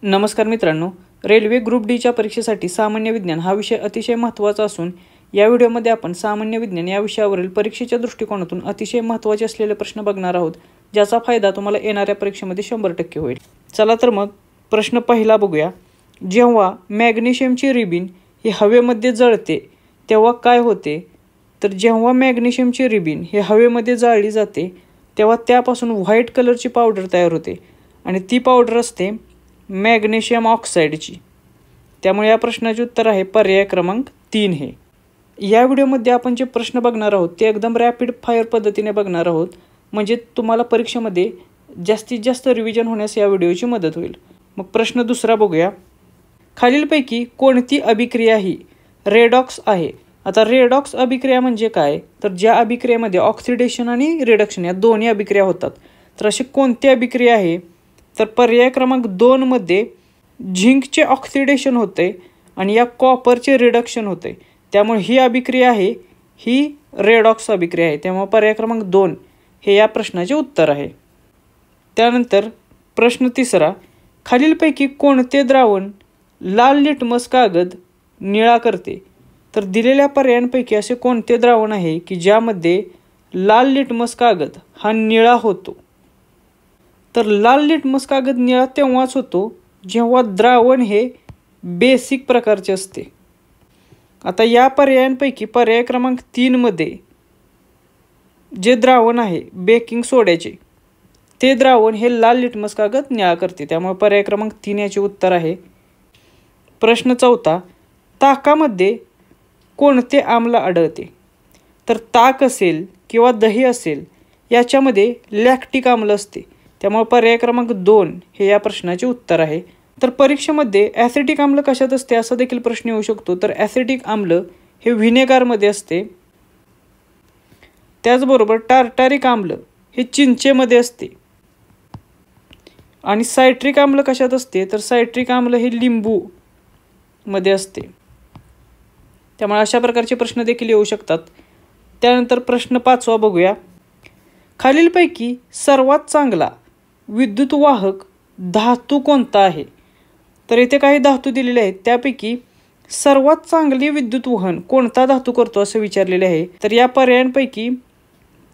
नमस्कार मित्रांनो, railway group डीच्या परीक्षेसाठी सामान्य विज्ञान हा विषय अतिशय महत्त्वाचा असून या व्हिडिओमध्ये आपण सामान्य विज्ञान या विषयावरील परीक्षेच्या दृष्टिकोनातून अतिशय महत्त्वाचे असलेले प्रश्न बघणार आहोत, ज्याचा फायदा तुम्हाला येणाऱ्या परीक्षेमध्ये 100% होईल। चला तर मग प्रश्न पहिला बघूया। जेव्हा मॅग्नेशियमची रिबीन ही हवेमध्ये जळते तेव्हा काय होते? तर जेव्हा मॅग्नेशियमची रिबीन ही हवेमध्ये जाळली जाते तेव्हा त्यापासून व्हाईट कलरची पावडर तयार होते आणि ती पावडर असते मॅग्नेशियम ऑक्साईडची। त्यामुळे या प्रश्नाचे उत्तर आहे पर्याय क्रमांक 3 हे। या व्हिडिओमध्ये आपण जे प्रश्न बघणार आहोत ते एकदम रॅपिड फायर पद्धतीने बघणार आहोत, म्हणजे तुम्हाला परीक्षेमध्ये जास्तीत जास्त रिव्हिजन होण्यास या व्हिडिओची मदत होईल। मग प्रश्न दुसरा बघूया। खालीलपैकी कोणती अभिक्रिया ही रेडॉक्स आहे? आता रेडॉक्स अभिक्रिया म्हणजे काय? तर ज्या अभिक्रियेमध्ये ऑक्सिडेशन आणि रिडक्शन या दोन्ही अभिक्रिया होतात, तर अशी कोणती अभिक्रिया आहे? तर पर्याय क्रमांक 2 मध्ये झिंकचे ऑक्सिडेशन होते आणि या कॉपरचे रिडक्शन होते, त्यामुळे ही अभिक्रिया आहे ही रेडॉक्स अभिक्रिया आहे। त्यामुळे पर्याय क्रमांक 2 हे या प्रश्नाचे उत्तर आहे। त्यानंतर प्रश्न तिसरा, खालीलपैकी कोणते द्रावण लाल लिटमस कागद निळा करते? तर दिलेल्या पर्यायांपैकी असे कोणते द्रावण आहे की ज्यामध्ये लाल लिटमस कागद हा निळा होतो? तर लाल लिटमस कागद निळा तेव्हाच होतो जेव्हा द्रावण हे बेसिक प्रकारचे असते। आता या पर्यायांपैकी पर्याय क्रमांक 3 मध्ये जे द्रावण आहे बेकिंग सोड्याचे ते द्रावण हे लाल लिटमस कागद निळा करते, त्यामुळे पर्याय क्रमांक 3 याचे उत्तर आहे। प्रश्न चौथा, ताकामध्ये कोणते आम्ल आढळते? तर ताक असेल किंवा दही असेल याच्यामध्ये लॅक्टिक आम्ल असते, त्यामुळे पर्याय क्रमांक 2 हे या प्रश्नाचे उत्तर आहे। तर परीक्षेमध्ये ॲसिटिक आम्ल कशात असते असा देखील प्रश्न येऊ शकतो। तर ॲसिटिक आम्ल हे व्हिनेगारमध्ये असते, त्याचबरोबर टार्टारिक आम्ल हे चिंचेमध्ये असते आणि सायट्रिक आम्ल कशात असते? तर सायट्रिक आम्ल हे लिंबू मध्ये असते। त्यामुळे अशा प्रकारचे प्रश्न देखील येऊ शकतात। त्यानंतर प्रश्न 5वा बघूया। खालीलपैकी सर्वात चांगला विद्युतवाहक धातू कोणता आहे? तर इथे काही धातू दिलेले आहेत, त्यापैकी सर्वात चांगली विद्युत वहन कोणता धातू करतो असं विचारलेले आहे। तर या पर्यायांपैकी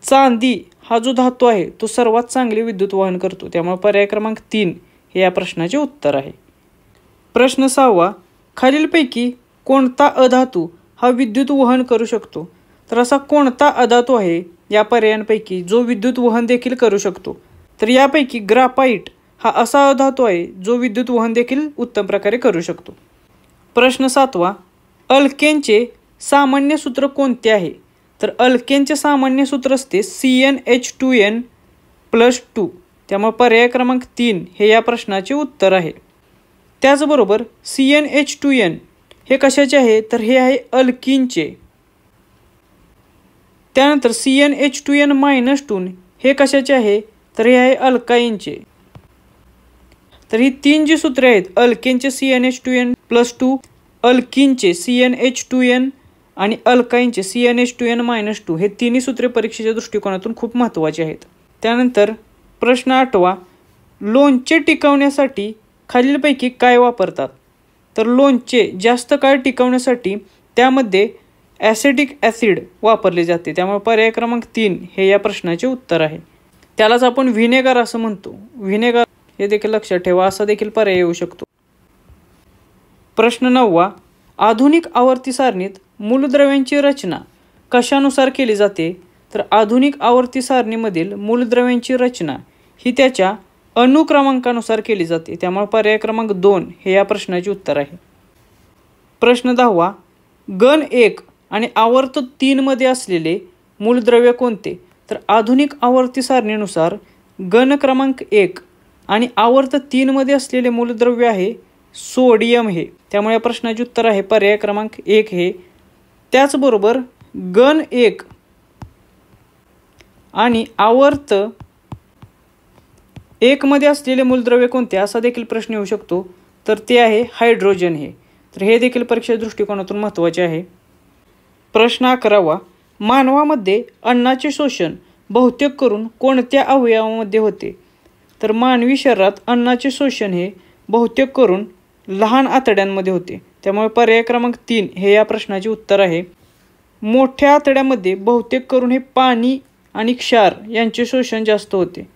चांदी हा जो धातू आहे तो सर्वात चांगली विद्युत वहन करतो, त्यामुळे पर्याय क्रमांक 3 हे या प्रश्नाचे उत्तर आहे। प्रश्न 6वा, खालीलपैकी कोणता अधातू हा विद्युत वहन करू शकतो? तर असा कोणता अधातू आहे या पर्यायांपैकी जो विद्युत वहन देखील करू शकतो? तर यापैकी ग्राफाइट हा असा अधातू आहे जो विद्युत वहन देखील उत्तम प्रकारे करू शकतो। प्रश्न 7वा, अल्केनचे सामान्य सूत्र कोणते आहे? तर अल्केनचे सामान्य सूत्र असते CnH2n+2, त्यामुळे पर्याय क्रमांक 3 हे या प्रश्नाचे उत्तर आहे। त्याचबरोबर CnH2n हे कशाचे आहे? तर हे आहे अल्किनचे। त्यानंतर CnH2n-2 हे कशाचे आहे? तर हे आहे अल्काइनचे। तर ही 3 जी सूत्रे आहेत, अल्केनचे CnH2n+2, अल्किनचे CnH2n आणि अल्काइनचे CnH2n-2 हे तिन्ही सूत्रे परीक्षेच्या दृष्टिकोनातून खूप महत्त्वाचे आहेत। त्यानंतर प्रश्न 8वा, लोणचे टिकवण्यासाठी खालीलपैकी काय वापरतात? तर लोणचे जास्त काळ टिकवण्यासाठी त्यामध्ये ॲसिटिक ॲसिड वापरले जाते, त्यामुळे पर्याय क्रमांक 3 हे या प्रश्नाचे उत्तर आहे। त्यालाच आपण व्हिनेगर असं म्हणतो, व्हिनेगर हे देखील लक्षात ठेवा, असा देखील पर्याय येऊ शकतो। प्रश्न 9वा, आधुनिक आवर्ती सारणीत मूलद्रव्यांची रचना कशानुसार केली जाते? तर आधुनिक आवर्ती सारणीमधील मूलद्रव्यांची रचना ही त्याच्या अनुक्रमांकानुसार केली जाते, त्यामुळे पर्याय क्रमांक 2 हे या प्रश्नाचे उत्तर आहे। प्रश्न 10वा, गण 1 आणि आवर्त 3 मध्ये असलेले मूलद्रव्य कोणते? तर आधुनिक आवर्ती सारणीनुसार गण क्रमांक 1 आणि आवर्त 3 मध्ये असलेले मूलद्रव्य आहे सोडियम हे, त्यामुळे या प्रश्नाचे उत्तर आहे पर्याय क्रमांक 1 हे। त्याचबरोबर गण 1 आणि आवर्त 1 मध्ये असलेले मूलद्रव्य कोणते असा देखील प्रश्न येऊ शकतो, तर ते आहे हायड्रोजन हे। तर हे देखील परीक्षेच्या दृष्टिकोनातून महत्त्वाचे आहे। प्रश्न 11वा, मानवामध्ये अन्नाचे शोषण बहुतेक करून कोणत्या अवयवामध्ये होते? तर मानवी शरीरात अन्नाचे शोषण हे बहुतेक करून लहान आतड्यांमध्ये होते. त्यामुळे पर्याय क्रमांक 3 हे या प्रश्नाचे उत्तर आहे. मोठ्या आतड्यामध्ये बहुतेक करून हे पाणी आणि क्षार यांचे शोषण जास्त होते.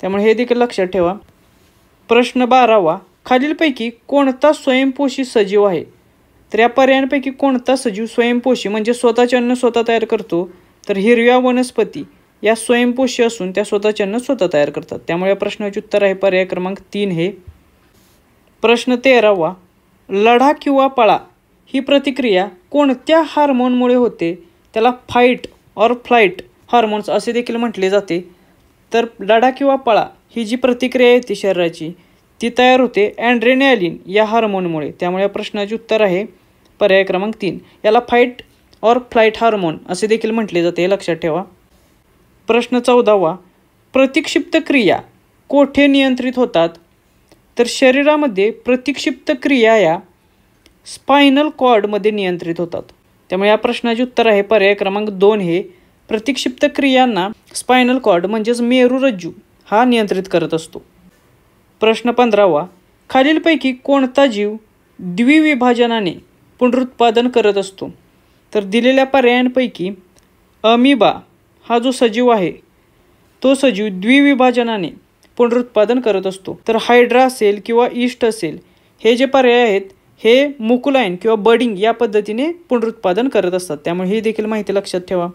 त्यामुळे हे देखील लक्षात ठेवा. प्रश्न 12वा, खालीलपैकी कोणता स्वयंपोषी सजीव आहे? तर या पर्यायांपैकी कोणता सजीव स्वयंपोषी म्हणजे स्वतःचे अन्न स्वतः तयार करतो? तर हिरव्या वनस्पती या स्वयंपोषी असून त्या स्वतःचे अन्न स्वतः तयार करतात. त्यामुळे या प्रश्नाचे उत्तर आहे पर्याय क्रमांक 3 हे. प्रश्न 13वा, लढा किंवा पळा ही प्रतिक्रिया कोणत्या हार्मोनमुळे होते? त्याला फाईट ऑर फ्लाईट हार्मोन्स असे देखील म्हटले जाते. तर लढा किंवा पळा ही जी प्रतिक्रिया येते शरीराची ती तयार होते ॲड्रेनालिन या हार्मोनमुळे. त्यामुळे या प्रश्नाचे उत्तर आहे पर्याय क्रमांक 3. याला फाईट ऑर फ्लाईट हार्मोन असे देखील म्हटले जाते, हे लक्षात ठेवा. प्रश्न 14वा, प्रतिक्षिप्त क्रिया कोठे नियंत्रित होतात? तर शरीरामध्ये प्रतिक्षिप्त क्रिया या स्पायनल कॉर्डमध्ये नियंत्रित होतात. त्यामुळे या प्रश्नाचे उत्तर आहे पर्याय क्रमांक 2 हे. प्रतिक्षिप्त क्रियांना स्पायनल कॉर्ड म्हणजेच मेरुरज्जू हा नियंत्रित करत असतो. प्रश्न 15वा, खालीलपैकी कोणता जीव द्विविभाजनाने पुनरुत्पादन करत असतो? तर दिलेल्या पर्यायांपैकी अमिबा हा जो सजीव आहे तो सजीव द्विविभाजनाने पुनरुत्पादन करत असतो. तर हायड्रा असेल किंवा ईस्ट असेल हे जे पर्याय आहेत हे मुकुलाईन किंवा बडिंग या पद्धतीने पुनरुत्पादन करत असतात. त्यामुळे ही देखील माहिती लक्षात ठेवा.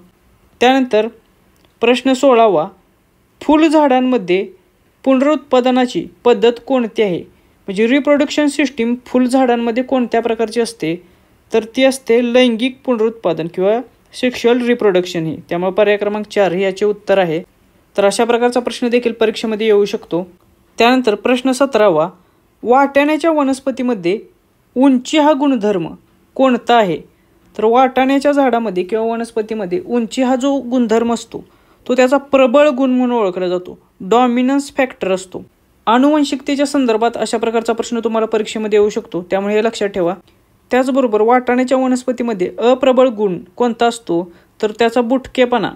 त्यानंतर प्रश्न 16वा, फुलझाडांमध्ये पुनरुत्पादनाची पद्धत कोणती आहे? म्हणजे रिप्रोडक्शन सिस्टीम फुलझाडांमध्ये कोणत्या प्रकारची असते? तर ती असते लैंगिक पुनरुत्पादन किंवा सेक्शुअल रिप्रोडक्शन ही. त्यामुळे पर्याय क्रमांक 4 हे याचे उत्तर आहे. तर अशा प्रकारचा प्रश्न देखील परीक्षेमध्ये येऊ शकतो. त्यानंतर प्रश्न 17वा, वाटाण्याच्या वनस्पतीमध्ये उंची हा गुणधर्म कोणता आहे? तर वाटाण्याच्या झाडामध्ये किंवा वनस्पतीमध्ये उंची हा जो गुणधर्म असतो तो त्याचा प्रबळ गुण म्हणून ओळखला जातो, डॉमिनन्स फॅक्टर असतो. आनुवंशिकतेच्या संदर्भात अशा प्रकारचा प्रश्न तुम्हाला परीक्षेमध्ये येऊ शकतो, त्यामुळे हे लक्षात ठेवा. त्याचबरोबर वाटाण्याच्या वनस्पतीमध्ये अप्रबळ गुण कोणता असतो? तर त्याचा बुटकेपणा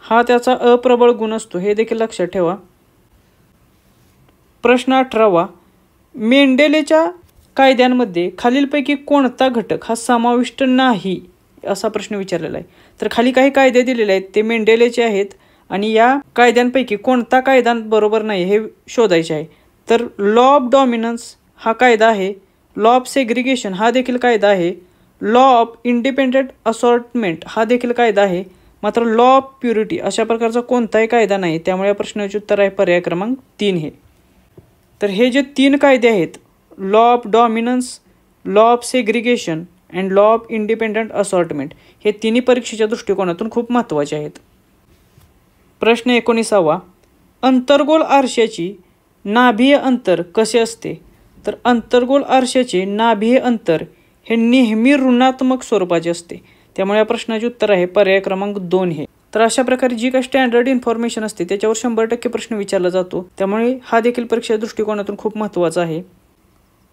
हा त्याचा अप्रबळ गुण असतो, हे देखील लक्षात ठेवा. प्रश्न 18वा, मेंडेलेच्या कायद्यांमध्ये खालीलपैकी कोणता घटक हा समाविष्ट नाही असा प्रश्न विचारलेला आहे. तर खाली काही कायदे दिलेले आहेत ते मेंडेलेचे आहेत आणि या कायद्यांपैकी कोणता कायदा बरोबर नाही हे शोधायचे आहे. तर लॉ ऑफ डॉमिनन्स हा कायदा आहे, लॉ ऑफ सेग्रिगेशन हा देखील कायदा आहे, लॉ ऑफ इंडिपेंडेंट असॉर्टमेंट हा देखील कायदा आहे, मात्र लॉ ऑफ प्युरिटी अशा प्रकारचा कोणताही कायदा नाही. त्यामुळे या प्रश्नाचे उत्तर आहे पर्याय क्रमांक 3 हे. तर हे जे 3 कायदे आहेत law of dominance, law of segregation and law of independent assortment हे तिन्ही परीक्षेच्या दृष्टिकोनातून खूप महत्त्वाचे आहेत. प्रश्न 19वा, अंतर्गोल आरशाची नाभीय अंतर कसे असते? तर अंतर्गोल आरशाचे नाभीय अंतर हे नेहमी ऋणात्मक स्वरूपाचे असते. त्यामुळे या प्रश्नाचे उत्तर आहे पर्याय क्रमांक 2 हे. तर अशा प्रकारे जी काही स्टँडर्ड इन्फॉर्मेशन असते त्याच्यावर 100% प्रश्न विचारला जातो, त्यामुळे हा देखील परीक्षेच्या दृष्टिकोनातून खूप महत्त्वाचा आहे.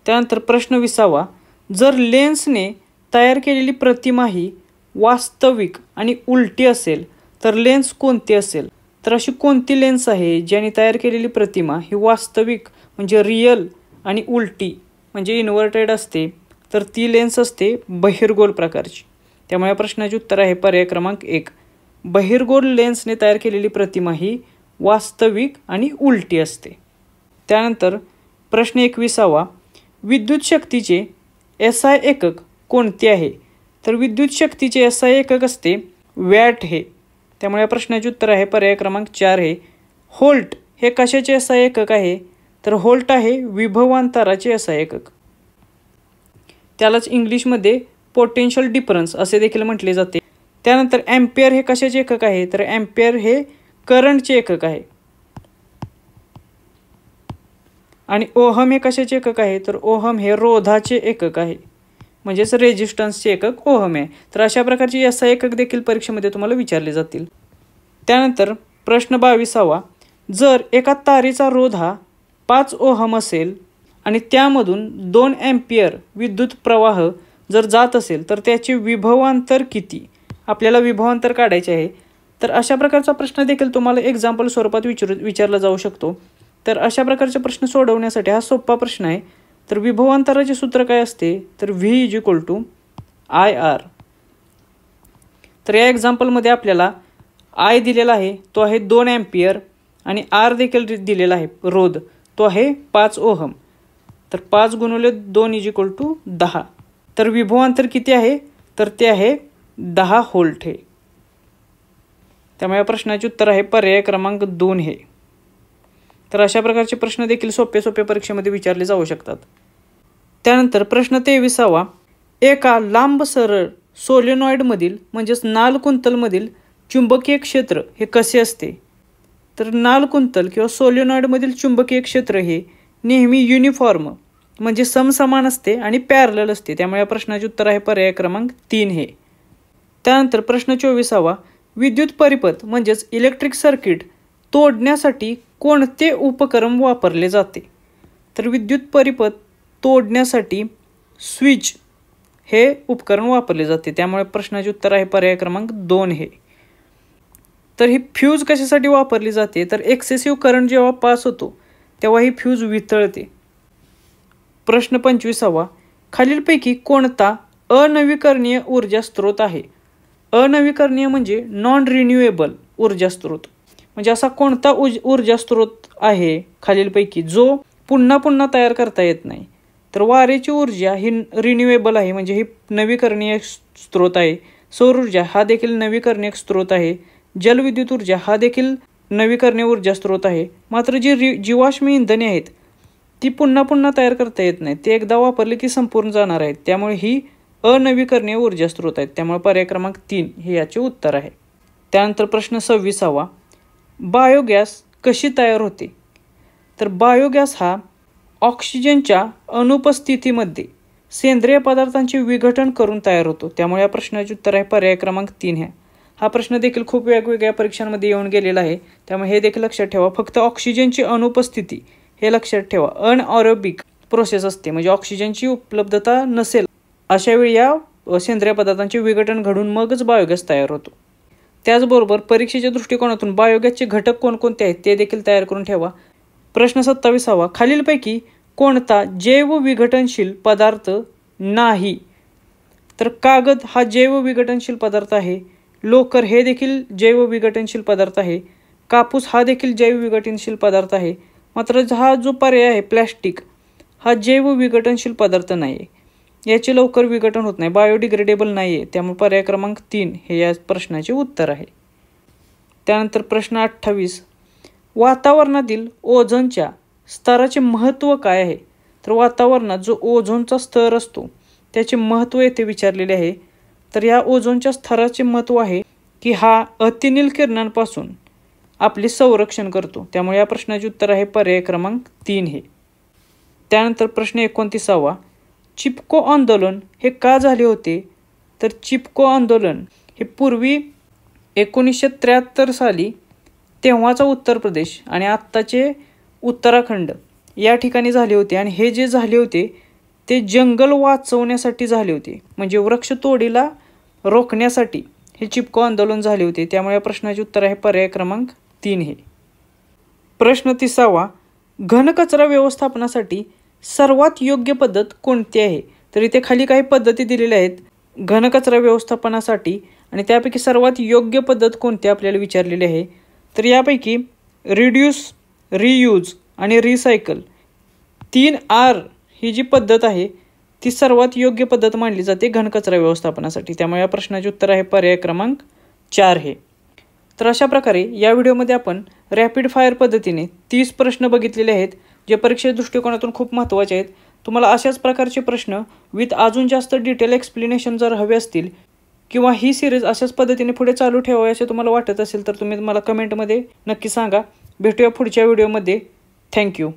त्यानंतर प्रश्न 20वा, जर लेन्सने तयार केलेली प्रतिमा ही वास्तविक आणि उलटी असेल तर लेन्स कोणती असेल? तर अशी कोणती लेन्स आहे ज्याने तयार केलेली प्रतिमा ही वास्तविक म्हणजे रियल आणि उलटी म्हणजे इन्व्हर्टेड असते? तर ती लेन्स असते बहिर्गोल प्रकारची. त्यामुळे या प्रश्नाचे उत्तर आहे पर्याय क्रमांक 1. बहिर्गोल लेन्सने तयार केलेली प्रतिमा ही वास्तविक आणि उलटी असते. त्यानंतर प्रश्न 21वा, विद्युत शक्तीचे SI एकक कोणते आहे? तर विद्युत शक्तीचे SI एकक असते वॅट हे. त्यामुळे या प्रश्नाचे उत्तर आहे पर्याय क्रमांक 4 हे. होल्ट हे कशाचे SI एकक आहे? तर होल्ट आहे विभवांतराचे SI एकक. त्यालाच इंग्लिशमध्ये पोटेन्शियल डिफरन्स असे देखील म्हटले जाते. त्यानंतर ॲम्पियर हे कशाचे एकक आहे? तर ॲम्पियर हे करंटचे एकक आहे. आणि ओहम हे कशाचे एकक आहे? तर ओहम हे रोधाचे एकक आहे, म्हणजेच रेजिस्टन्सचे एकक ओहम आहे. तर अशा प्रकारचे SI एकक देखील परीक्षेमध्ये तुम्हाला विचारले जातील. त्यानंतर प्रश्न 22वा, जर एका तारेचा रोध हा 5 ओहम असेल आणि त्यामधून 2 ॲम्पियर विद्युत प्रवाह जर जात असेल तर त्याचे विभवांतर किती? आपल्याला विभवांतर काढायचे आहे. तर अशा प्रकारचा प्रश्न देखील तुम्हाला एक्झाम्पल स्वरूपात विचारला जाऊ शकतो. तर अशा प्रकारचे प्रश्न सोडवण्यासाठी हा सोपा प्रश्न आहे. तर विभवांतराचे सूत्र काय असते, तर V=IR. तर या एक्झाम्पलमध्ये आपल्याला I दिलेला आहे, तो आहे 2 एम्पियर आणि R देखील दिलेला आहे रोध, तो आहे 5 ओहम. तर 5 × 2 = 10. तर विभवांतर किती आहे, तर ते आहे 10 व्होल्ट हे. त्यामुळे या प्रश्नाचे उत्तर आहे पर्याय क्रमांक 2 हे. तर अशा प्रकारचे प्रश्न देखील सोपे परीक्षेमध्ये विचारले जाऊ शकतात. त्यानंतर प्रश्न 23वा, एका लांब सरळ सोलेनॉइडमधील म्हणजेच नालकुंतलमधील चुंबकीय क्षेत्र हे कसे असते. तर नालकुंतल किंवा सोलेनॉइडमधील चुंबकीय क्षेत्र हे नेहमी युनिफॉर्म म्हणजे समसमान असते आणि पॅरलल असते. त्यामुळे या प्रश्नाचे उत्तर आहे पर्याय क्रमांक 3 हे. त्यानंतर प्रश्न 24वा, विद्युत परिपथ म्हणजेच इलेक्ट्रिक सर्किट तोडण्यासाठी कोणते उपकरण वापरले जाते. तर विद्युत परिपथ तोडण्यासाठी स्विच हे उपकरण वापरले जाते. त्यामुळे प्रश्नाचे उत्तर आहे पर्याय क्रमांक 2 हे. तर ही फ्यूज कशासाठी वापरली जाते, तर एक्सेसिव्ह करंट जेव्हा पास होतो तेव्हा ही फ्यूज वितळते. प्रश्न 25वा, खालीलपैकी कोणता अनवीकरणीय ऊर्जा स्रोत आहे. अनवीकरणीय म्हणजे नॉन रिन्युएबल ऊर्जा स्रोत, म्हणजे असा कोणता ऊर्जा स्रोत आहे खालीलपैकी जो पुन्हा पुन्हा तयार करता येत नाही. तर वारेची ऊर्जा ही रिन्युएबल आहे, म्हणजे ही नवीकरणीय स्रोत आहे. सौर ऊर्जा हा देखील नवीकरणीय स्रोत आहे. जलविद्युत ऊर्जा हा देखील नवीकरणीय ऊर्जा स्रोत आहे. मात्र जी जीवाश्म इंधने आहेत ती पुन्हा पुन्हा तयार करता येत नाही, ते एकदा वापरले की संपूर्ण जाणार आहेत. त्यामुळे ही अनवीकरणीय ऊर्जा स्रोत आहेत. त्यामुळे पर्याय क्रमांक 3 हे याचे उत्तर आहे. त्यानंतर प्रश्न 26वा, बायोगॅस कशी तयार होते. तर बायोगॅस हा ऑक्सिजनच्या अनुपस्थितीमध्ये सेंद्रिय पदार्थांचे विघटन करून तयार होतो. त्यामुळे या प्रश्नाचे उत्तर आहे पर्याय क्रमांक 3 हे. हा प्रश्न देखील खूप वेगवेगळ्या परीक्षांमध्ये येऊन गेलेला आहे, त्यामुळे हे देखील लक्षात ठेवा. फक्त ऑक्सिजनची अनुपस्थिती हे लक्षात ठेवा. अनऑरोबिक प्रोसेस असते, म्हणजे ऑक्सिजनची उपलब्धता नसेल अशा वेळी या सेंद्रिय पदार्थांचे विघटन घडून मगच बायोगॅस तयार होतो. त्याचबरोबर परीक्षेच्या दृष्टिकोनातून बायोगॅसचे घटक कोणकोणते आहेत ते देखील तयार करून ठेवा. प्रश्न 27वा, खालीलपैकी कोणता जैव विघटनशील पदार्थ नाही. तर कागद हा जैव विघटनशील पदार्थ आहे. लोकर हे देखील जैव विघटनशील पदार्थ आहे. कापूस हा देखील जैव विघटनशील पदार्थ आहे. मात्र हा जो पर्याय आहे प्लॅस्टिक हा जैव विघटनशील पदार्थ नाही आहे, याचे लवकर विघटन होत नाही, बायोडिग्रेडेबल नाही आहे. त्यामुळे पर्याय क्रमांक 3 हे या प्रश्नाचे उत्तर आहे. त्यानंतर प्रश्न 28, वातावरणातील ओझोनच्या स्तराचे महत्त्व काय आहे. तर वातावरणात जो ओझोनचा स्तर असतो त्याचे महत्त्व येथे विचारलेले आहे. तर या ओझोनच्या स्तराचे महत्त्व आहे की हा अतिनील किरणांपासून आपले संरक्षण करतो. त्यामुळे या प्रश्नाचे उत्तर आहे पर्याय क्रमांक 3 हे. त्यानंतर प्रश्न 29वा, चिपको आंदोलन हे का झाले होते. तर चिपको आंदोलन हे पूर्वी 1973 साली तेव्हाचा उत्तर प्रदेश आणि आत्ताचे उत्तराखंड या ठिकाणी झाले होते. आणि हे जे झाले होते ते जंगल वाचवण्यासाठी झाले होते, म्हणजे वृक्षतोडीला रोखण्यासाठी हे चिपको आंदोलन झाले होते. त्यामुळे या प्रश्नाचे उत्तर आहे पर्याय क्रमांक 3 हे. प्रश्न 30वा, घनकचरा व्यवस्थापनासाठी सर्वात योग्य पद्धत कोणती आहे. तर इथे खाली काही पद्धती दिलेल्या आहेत घनकचरा व्यवस्थापनासाठी आणि त्यापैकी सर्वात योग्य पद्धत कोणती आपल्याला विचारलेली आहे. तर यापैकी रिड्यूस, रियूज आणि रिसायकल 3R ही जी पद्धत आहे ती सर्वात योग्य पद्धत मानली जाते घनकचरा व्यवस्थापनासाठी. त्यामुळे या प्रश्नाचे उत्तर आहे पर्याय क्रमांक 4 हे. तर अशा प्रकारे या व्हिडिओमध्ये आपण रॅपिड फायर पद्धतीने 30 प्रश्न बघितलेले आहेत जे परीक्षेच्या दृष्टिकोनातून खूप महत्त्वाचे आहेत. तुम्हाला अशाच प्रकारचे प्रश्न विथ अजून जास्त डिटेल एक्सप्लेनेशन जर हवे असतील किंवा ही सिरीज अशाच पद्धतीने पुढे चालू ठेवावी असे तुम्हाला वाटत असेल तर तुम्ही मला कमेंटमध्ये नक्की सांगा. भेटूया पुढच्या व्हिडिओमध्ये. थँक्यू.